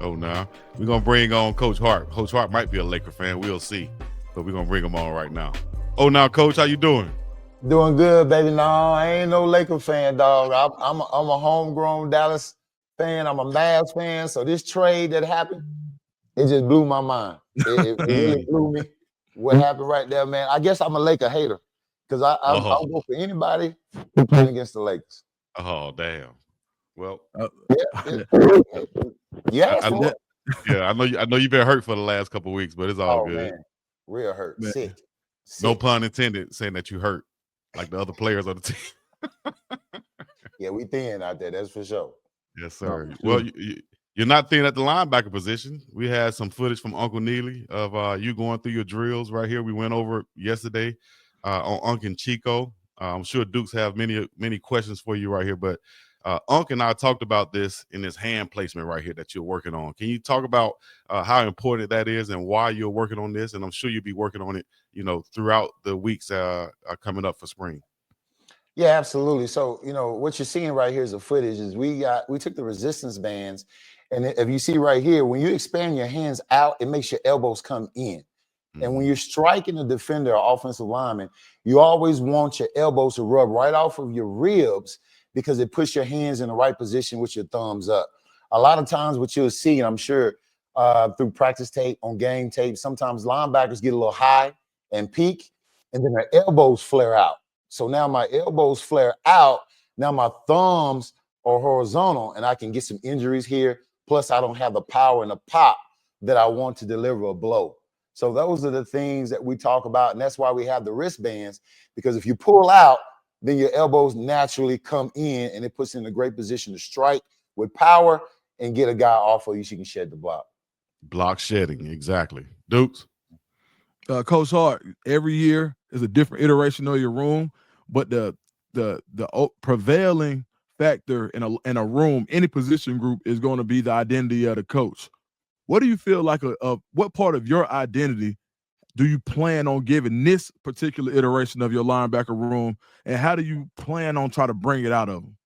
Oh, nah. We're going to bring on Coach Hart. Coach Hart might be a Laker fan. We'll see. But we're going to bring him on right now. Oh, now, Coach, how you doing? Doing good, baby. No, I ain't no Laker fan, dog. I'm a homegrown Dallas fan. I'm a Mavs fan. So this trade that happened, it just blew my mind. It really blew me. What happened right there, man? I guess I'm a Laker hater because I'll go for anybody who playing against the Lakers. Oh, damn. Well, Yeah, you asked for it. yeah, I know you've been hurt for the last couple of weeks, but it's all Oh good. man, real hurt, Man. sick. No pun intended, saying that you hurt like the other players on the team. Yeah, we thin out there. That's for sure. Yes, sir. Well, you're not thin at the linebacker position. We had some footage from Uncle Neely of you going through your drills right here. We went over it yesterday on Uncle Chico. I'm sure Dukes have many questions for you right here, but Unc and I talked about this in this hand placement right here that you're working on. Can you talk about how important that is and why you're working on this? And I'm sure you'll be working on it, throughout the weeks coming up for spring. Yeah, absolutely. So, what you're seeing right here is the footage is we took the resistance bands, and if you see right here, when you expand your hands out, it makes your elbows come in. And when you're striking a defender or offensive lineman, you always want your elbows to rub right off of your ribs because it puts your hands in the right position with your thumbs up. A lot of times what you'll see, and I'm sure through practice tape, on game tape, sometimes linebackers get a little high and peak, and then their elbows flare out. So now my elbows flare out. Now my thumbs are horizontal, and I can get some injuries here. Plus, I don't have the power and the pop that I want to deliver a blow. So those are the things that we talk about, and that's why we have the wristbands, because if you pull out, then your elbows naturally come in, and it puts you in a great position to strike with power and get a guy off of you so you can shed the block. Block shedding, exactly. Dukes? Coach Hart, every year is a different iteration of your room, but the prevailing factor in a room, any position group, is going to be the identity of the coach. What do you feel like what part of your identity do you plan on giving this particular iteration of your linebacker room, and how do you plan on try to bring it out of them?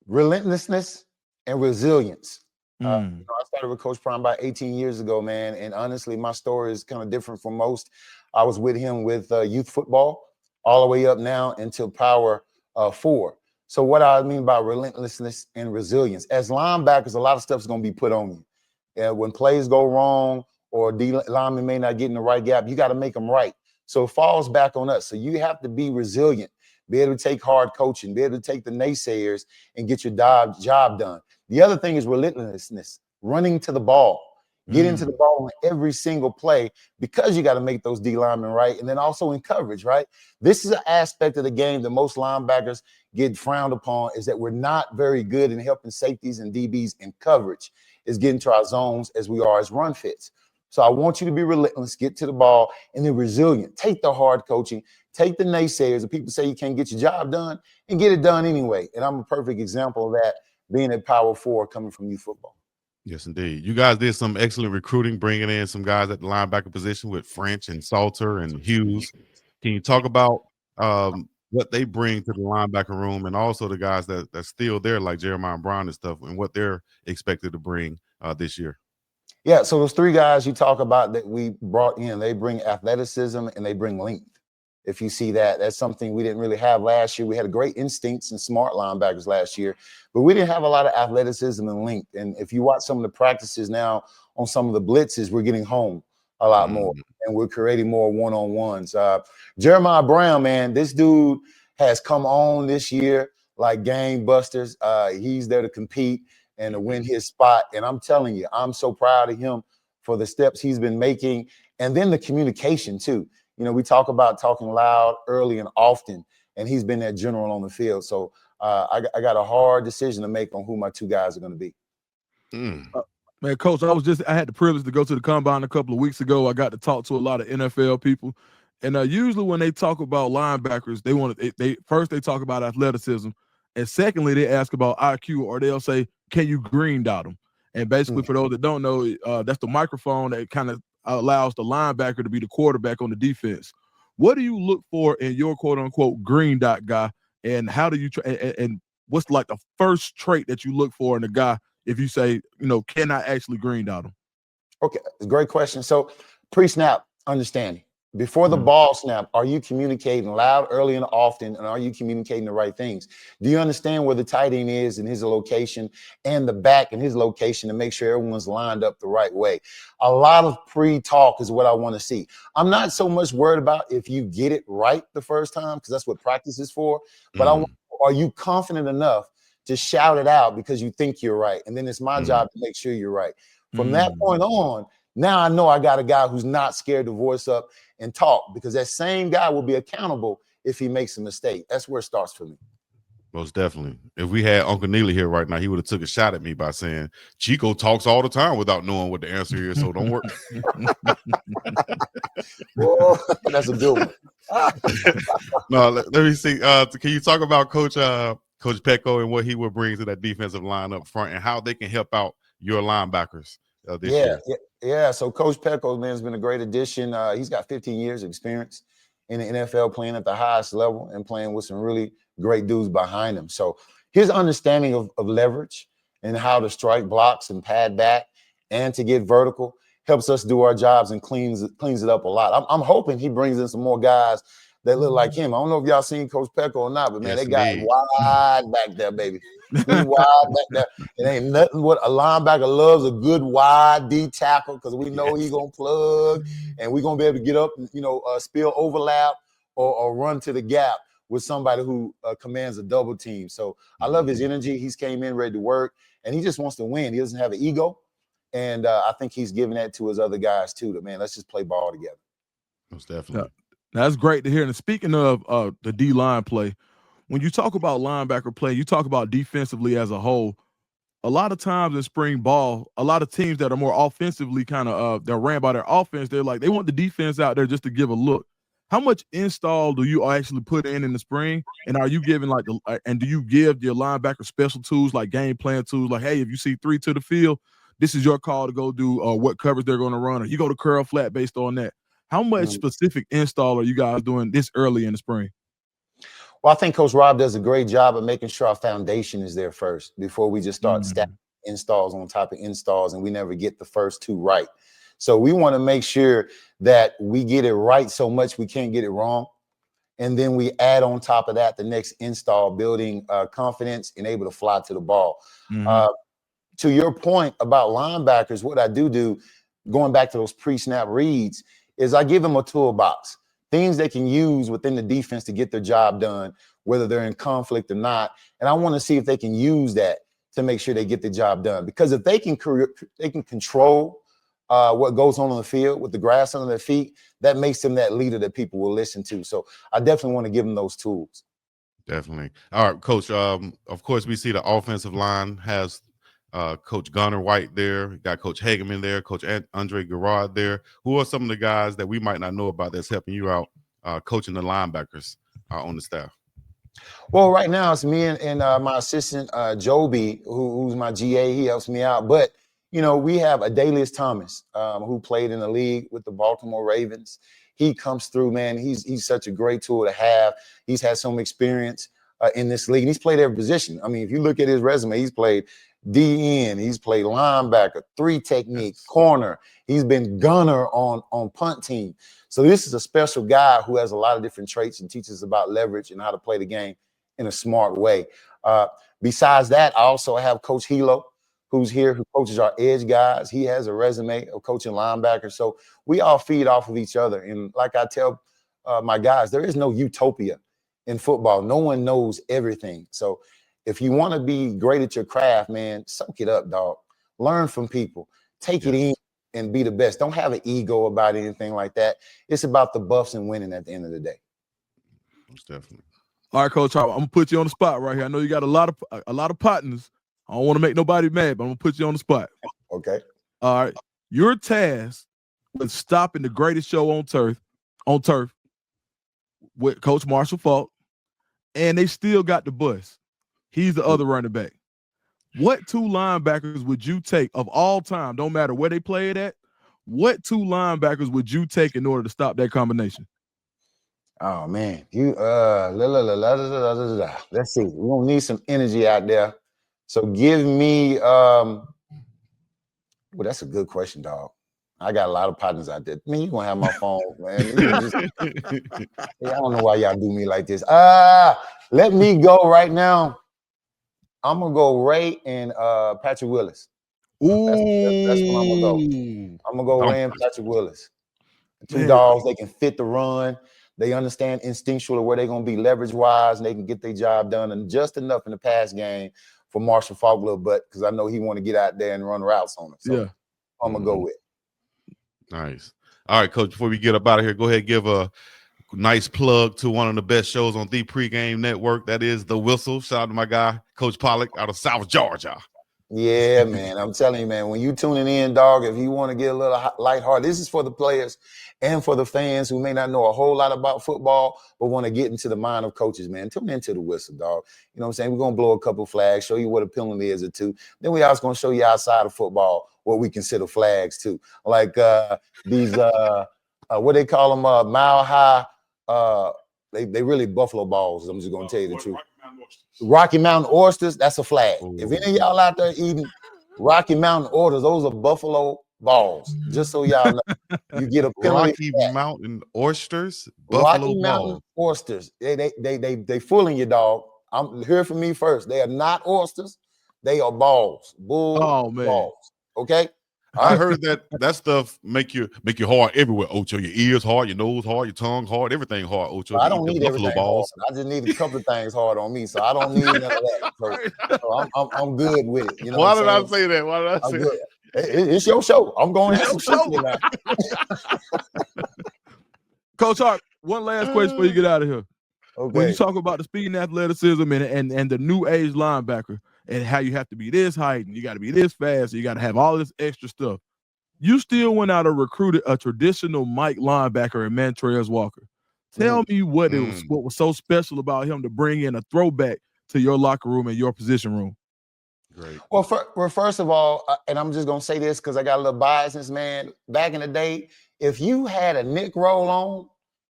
Relentlessness and resilience. I started with Coach Prime about 18 years ago, man, and honestly, my story is kind of different from most. I was with him with youth football all the way up now until Power 4. So what I mean by relentlessness and resilience, as linebackers, a lot of stuff is going to be put on you. When plays go wrong or D lineman may not get in the right gap, you got to make them right. So it falls back on us. So you have to be resilient, be able to take hard coaching, be able to take the naysayers and get your job done. The other thing is relentlessness, running to the ball, get into the ball on every single play, because you got to make those D linemen right. And then also in coverage, right? This is an aspect of the game that most linebackers get frowned upon, is that we're not very good in helping safeties and DBs in coverage, is getting to our zones as we are as run fits. So I want you to be relentless, get to the ball, and then resilient. Take the hard coaching, take the naysayers, the people say you can't get your job done, and get it done anyway. And I'm a perfect example of that, being at Power 4 coming from youth football. Yes, indeed. You guys did some excellent recruiting, bringing in some guys at the linebacker position with French and Salter and Hughes. Can you talk about what they bring to the linebacker room, and also the guys that's still there, like Jeremiah Brown and stuff, and what they're expected to bring this year? Yeah, so those three guys you talk about that we brought in, they bring athleticism and they bring length. If you see that, that's something we didn't really have last year. We had great instincts and smart linebackers last year, but we didn't have a lot of athleticism and length. And if you watch some of the practices now on some of the blitzes, we're getting home a lot more, and we're creating more one-on-ones. Jeremiah Brown, man, this dude has come on this year like gangbusters. He's there to compete and to win his spot. And I'm telling you, I'm so proud of him for the steps he's been making. And then the communication too. We talk about talking loud, early, and often, and he's been that general on the field. So I got a hard decision to make on who my two guys are going to be. Man, Coach, I had the privilege to go to the combine a couple of weeks ago. I got to talk to a lot of NFL people. And usually when they talk about linebackers, they first talk about athleticism, and secondly, they ask about IQ, or they'll say, can you green dot them? And basically, for those that don't know, that's the microphone that kind of allows the linebacker to be the quarterback on the defense. What do you look for in your quote unquote green dot guy, and how do you and what's like the first trait that you look for in a guy if you say, can I actually green dot them? Okay, great question. So pre-snap understanding. Before the ball snap, are you communicating loud, early, and often? And are you communicating the right things? Do you understand where the tight end is in his location and the back in his location to make sure everyone's lined up the right way? A lot of pre-talk is what I want to see. I'm not so much worried about if you get it right the first time, because that's what practice is for. But are you confident enough to shout it out because you think you're right? And then it's my job to make sure you're right. From that point on, now I know I got a guy who's not scared to voice up and talk, because that same guy will be accountable if he makes a mistake. That's where it starts for me. Most definitely. If we had Uncle Neely here right now, he would have took a shot at me by saying, Chico talks all the time without knowing what the answer is, so don't worry. That's a good one. No, let me see. Can you talk about Coach Petco and what he will bring to that defensive line up front and how they can help out your linebackers this year? Yeah. So Coach Petco, man, has been a great addition. He's got 15 years of experience in the NFL, playing at the highest level and playing with some really great dudes behind him. So his understanding of leverage and how to strike blocks and pad back and to get vertical helps us do our jobs and cleans it up a lot. I'm hoping he brings in some more guys that look like him. I don't know if y'all seen Coach Petco or not, but man, that guy is wide back there, baby. He's wide back there. It ain't nothing what a linebacker loves, a good wide D tackle, because we know he's gonna plug and we're gonna be able to get up and spill overlap or run to the gap with somebody who commands a double team. So I love his energy. He's came in ready to work, and he just wants to win. He doesn't have an ego, and I think he's giving that to his other guys too. Man, let's just play ball together. Most definitely. That's great to hear. And speaking of the D line play, when you talk about linebacker play, you talk about defensively as a whole. A lot of times in spring ball, a lot of teams that are more offensively kind of they're ran by their offense. They're like, they want the defense out there just to give a look. How much install do you actually put in the spring? And are you giving and do you give your linebacker special tools like game plan tools? Like, hey, if you see 3 to the field, this is your call to go do what coverage they're going to run, or you go to curl flat based on that. How much specific install are you guys doing this early in the spring? Well, I think Coach Rob does a great job of making sure our foundation is there first before we just start stacking installs on top of installs, and we never get the first 2 right. So we want to make sure that we get it right so much we can't get it wrong. And then we add on top of that the next install, building confidence and able to fly to the ball. To your point about linebackers, what I do, going back to those pre-snap reads, is I give them a toolbox. Things they can use within the defense to get their job done, whether they're in conflict or not. And I want to see if they can use that to make sure they get the job done. Because if they can control what goes on the field with the grass under their feet, that makes them that leader that people will listen to. So I definitely want to give them those tools. Definitely. All right, Coach. Of course, we see the offensive line has Coach Gunnar White there. We got Coach Hageman there, Coach Andre Garrard there. Who are some of the guys that we might not know about that's helping you out coaching the linebackers on the staff? Well, right now it's me and my assistant, Joby, who's my GA. He helps me out. But, we have Adalius Thomas, who played in the league with the Baltimore Ravens. He comes through, man. He's such a great tool to have. He's had some experience in this league. And he's played every position. I mean, if you look at his resume, he's played DN, he's played linebacker, 3 technique, corner. He's been gunner on punt team. So this is a special guy who has a lot of different traits and teaches about leverage and how to play the game in a smart way. Besides that, I also have Coach Hilo, who's here, who coaches our edge guys. He has a resume of coaching linebackers. So we all feed off of each other. And like I tell my guys, there is no utopia in football. No one knows everything. So if you want to be great at your craft, man, soak it up, dog. Learn from people. Take it in and be the best. Don't have an ego about anything like that. It's about the buffs and winning at the end of the day. Most definitely. All right, Coach, I'm gonna put you on the spot right here. I know you got a lot of partners. I don't want to make nobody mad, but I'm gonna put you on the spot. Okay. All right. You're tasked with stopping the greatest show on turf with Coach Marshall Faulk, and they still got the bus. He's the other running back. What 2 linebackers would you take of all time? Don't matter where they played at. What 2 linebackers would you take in order to stop that combination? Oh man, let's see. We're gonna need some energy out there So give me well, that's a good question, dog. I got a lot of partners out there. Man, you gonna have my phone, man. I don't know why y'all do me like this. Let me go right now. I'm gonna go Ray and Patrick Willis. That's what I'm gonna go. I'm gonna go Ray and Patrick Willis. Two dogs, they can fit the run. They understand instinctually where they're gonna be leverage wise, and they can get their job done, and just enough in the pass game for Marshall Faulk a little bit, because I know he want to get out there and run routes on it. So yeah, I'm gonna go with. Nice. All right, Coach. Before we get up out of here, go ahead and give a nice plug to one of the best shows on the Pregame Network. That is The Whistle. Shout out to my guy, Coach Pollock, out of South Georgia. Yeah, man. I'm telling you, man, when you tuning in, dog, if you want to get a little lighthearted, this is for the players and for the fans who may not know a whole lot about football, but want to get into the mind of coaches, man. Tune into The Whistle, dog. You know what I'm saying? We're going to blow a couple flags, show you what a penalty is or two. Then we also going to show you outside of football what we consider flags too. Like these, what they call them, mile high, they really buffalo balls. I'm just going to tell you the truth. Rocky Mountain oysters, that's a flag. Ooh. If any of y'all out there eating Rocky Mountain oysters, those are buffalo balls. Just so y'all know, you get a penalty. Rocky Mountain oysters, buffalo Rocky Mountain oysters. They fooling you, dog. Hear from me first. They are not oysters. They are balls. Bull balls. Okay. I heard that stuff make you hard everywhere, Ocho. Your ears hard, your nose hard, your tongue hard, everything hard, Ocho. I don't need everything balls. Hard. I just need a couple of things hard on me, so I don't need none of that. So I'm good with it. You know Why did I say that? Why did I say that? It's your show. I'm going to have some show now. Coach Hart, one last question before you get out of here. Okay. When you talk about the speed and athleticism and the new age linebacker and how you have to be this height and you got to be this fast, and you got to have all this extra stuff, you still went out and recruited a traditional Mike linebacker in Montrez Walker. Tell me what was so special about him to bring in a throwback to your locker room and your position room. Great. Well, first of all, and I'm just gonna say this because I got a little biasness, man. Back in the day, if you had a Nick roll on,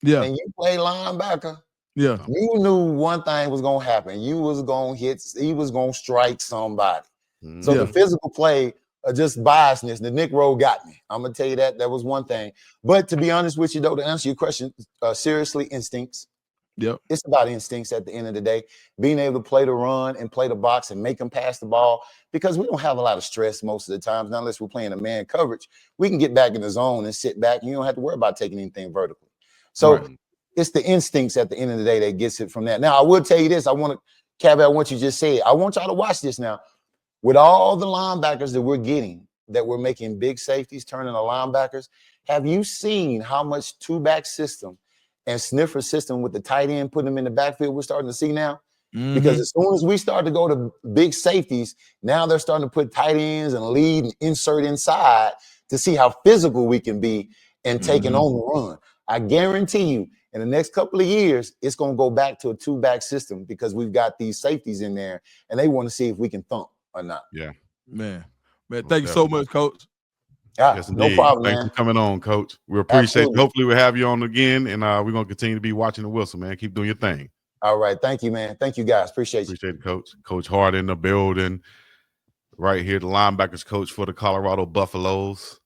and you play linebacker, you knew one thing was gonna happen. You was gonna hit. He was gonna strike somebody. So the physical play, just biasness. The Nick roll got me. I'm gonna tell you that was one thing. But to be honest with you, though, to answer your question, seriously, instincts. Yep. It's about instincts at the end of the day, being able to play the run and play the box and make them pass the ball, because we don't have a lot of stress most of the times, not unless we're playing a man coverage. We can get back in the zone and sit back, and you don't have to worry about taking anything vertically. So it's the instincts at the end of the day that gets it from that. Now, I will tell you this. I want to caveat what you just said. I want y'all to watch this now. With all the linebackers that we're getting, that we're making big safeties, turning to linebackers, have you seen how much two-back system and sniffer system with the tight end, putting them in the backfield, we're starting to see now? Because as soon as we start to go to big safeties, now they're starting to put tight ends and lead and insert inside to see how physical we can be and taking on the run. I guarantee you, in the next couple of years, it's going to go back to a two-back system because we've got these safeties in there, and they want to see if we can thump or not. Yeah. Man, thank you so much, Coach. Yes, no problem, Thanks for coming on, Coach. We appreciate it. Hopefully we'll have you on again, and we're going to continue to be watching the Whistle, man. Keep doing your thing. All right. Thank you, man. Thank you, guys. Appreciate you. Appreciate it, Coach. Coach Hart in the building. Right here, the linebackers coach for the Colorado Buffaloes.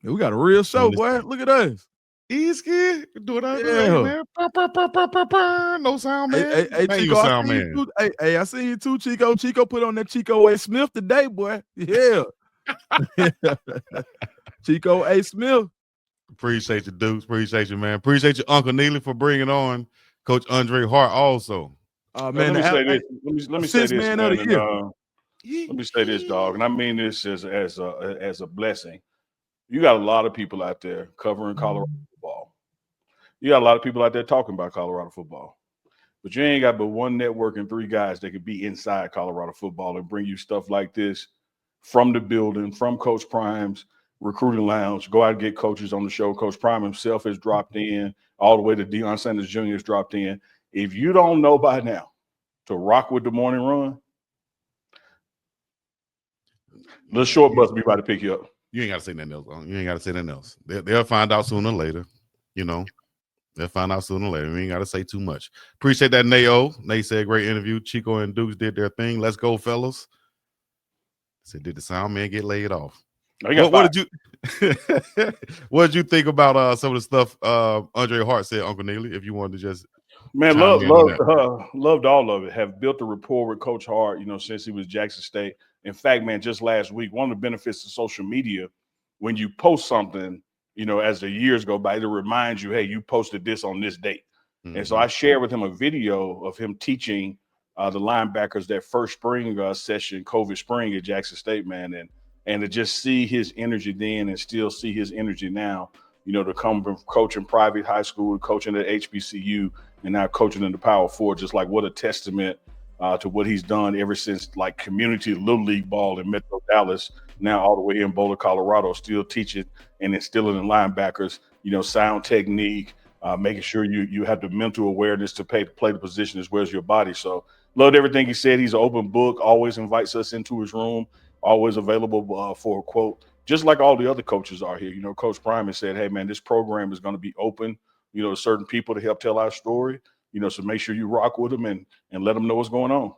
We got a real show, boy. Look at us. Easy. Do it out there, man. No sound, man. Hey, Chico, sound, man. Hey, I see you too, Chico. Chico put on that Chico A. Smith today, boy. Yeah. Chico A. Smith. Appreciate you, Dukes. Appreciate you, man. Appreciate you, Uncle Neely, for bringing on Coach Andre Hart also. Man, let me say this. Let me say this, man. Let me say this, dog, and I mean this as a blessing. You got a lot of people out there covering Colorado football. You got a lot of people out there talking about Colorado football. But you ain't got but one network and three guys that could be inside Colorado football and bring you stuff like this from the building, from Coach Prime's recruiting lounge. Go out and get coaches on the show. Coach Prime himself has dropped in, all the way to Deion Sanders Jr. has dropped in. If you don't know by now to rock with the morning run, the short bus be about to pick you up. You ain't got to say nothing else. You ain't got to say nothing else. They'll find out sooner or later. You know, they'll find out sooner or later. We ain't got to say too much. Appreciate that, Nayo. Nate said great interview. Chico and Dukes did their thing. Let's go, fellas. Said, did the sound man get laid off? What did you what did you think about some of the stuff Andre Hart said, Uncle Neely? If you wanted to just loved all of it. Have built a rapport with Coach Hart, since he was Jackson State. In fact, man, just last week, one of the benefits of social media, when you post something, as the years go by, it reminds you, hey, you posted this on this date. Mm-hmm. And so I shared with him a video of him teaching the linebackers that first spring session, COVID spring at Jackson State, man, and to just see his energy then and still see his energy now, to come from coaching private high school, coaching at HBCU, and now coaching in the Power Four, just like what a testament to what he's done ever since like community little league ball in Metro Dallas, now all the way in Boulder, Colorado, still teaching and instilling in linebackers, sound technique, making sure you have the mental awareness to play the position as well as your body. So loved everything he said. He's an open book, always invites us into his room, always available for a quote, just like all the other coaches are here. Coach Prime has said, hey, man, this program is going to be open, to certain people to help tell our story, so make sure you rock with them and let them know what's going on.